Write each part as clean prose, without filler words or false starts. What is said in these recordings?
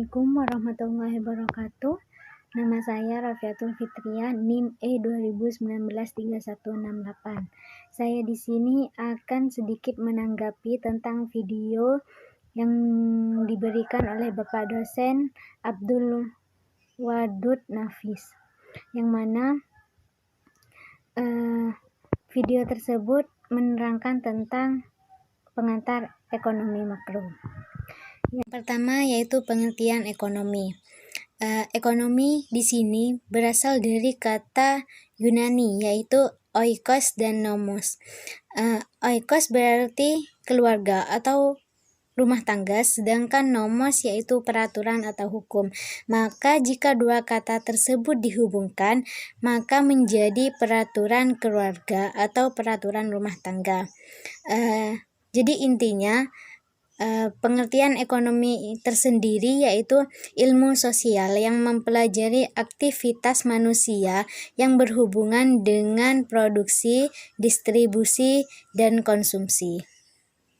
Assalamualaikum warahmatullahi wabarakatuh. Nama saya Rafiatul Fitria, NIM E20193168. Saya di sini akan sedikit menanggapi tentang video yang diberikan oleh Bapak dosen Abdul Wadud Nafis, yang mana video tersebut menerangkan tentang pengantar ekonomi makro. Yang pertama yaitu pengertian ekonomi. Ekonomi di sini berasal dari kata Yunani yaitu oikos dan nomos. Oikos berarti keluarga atau rumah tangga, sedangkan nomos yaitu peraturan atau hukum. Maka jika dua kata tersebut dihubungkan, maka menjadi peraturan keluarga atau peraturan rumah tangga. Jadi intinya pengertian ekonomi tersendiri yaitu ilmu sosial yang mempelajari aktivitas manusia yang berhubungan dengan produksi, distribusi, dan konsumsi.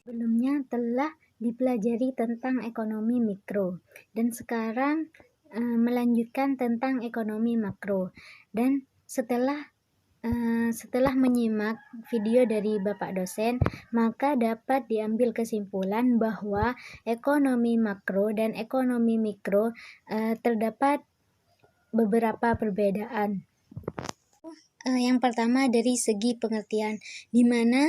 Sebelumnya telah dipelajari tentang ekonomi mikro, dan sekarang melanjutkan tentang ekonomi makro. Dan setelah menyimak video dari Bapak dosen, maka dapat diambil kesimpulan bahwa ekonomi makro dan ekonomi mikro terdapat beberapa perbedaan. Yang pertama dari segi pengertian, di mana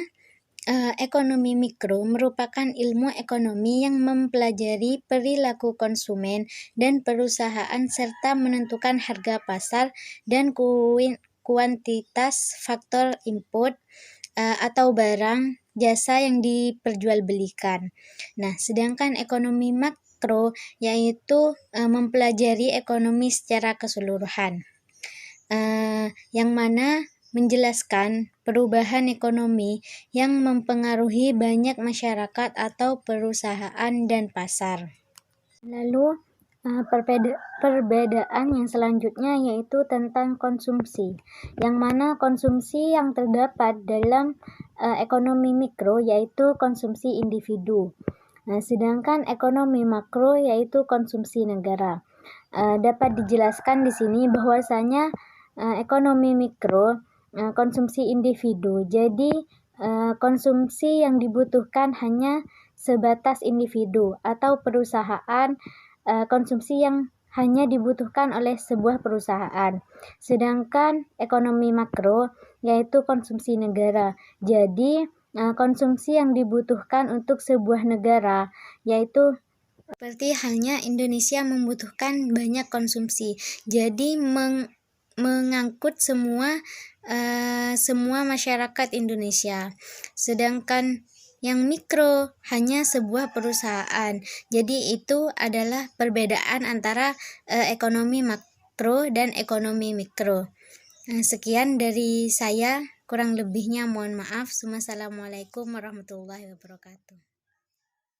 ekonomi mikro merupakan ilmu ekonomi yang mempelajari perilaku konsumen dan perusahaan serta menentukan harga pasar dan kuantitas faktor input atau barang jasa yang diperjualbelikan. Nah, sedangkan ekonomi makro yaitu mempelajari ekonomi secara keseluruhan, yang mana menjelaskan perubahan ekonomi yang mempengaruhi banyak masyarakat atau perusahaan dan pasar. Lalu perbedaan yang selanjutnya yaitu tentang konsumsi, yang mana konsumsi yang terdapat dalam ekonomi mikro yaitu konsumsi individu. Sedangkan ekonomi makro yaitu konsumsi negara. Dapat dijelaskan di sini bahwasanya ekonomi mikro konsumsi individu. Jadi konsumsi yang dibutuhkan hanya sebatas individu atau perusahaan, konsumsi yang hanya dibutuhkan oleh sebuah perusahaan. Sedangkan ekonomi makro yaitu konsumsi negara. Jadi konsumsi yang dibutuhkan untuk sebuah negara yaitu seperti halnya Indonesia membutuhkan banyak konsumsi. Jadi mengangkut semua masyarakat Indonesia. Sedangkan yang mikro hanya sebuah perusahaan. Jadi itu adalah perbedaan antara ekonomi makro dan ekonomi mikro. Sekian dari saya, kurang lebihnya mohon maaf. Wassalamualaikum warahmatullahi wabarakatuh.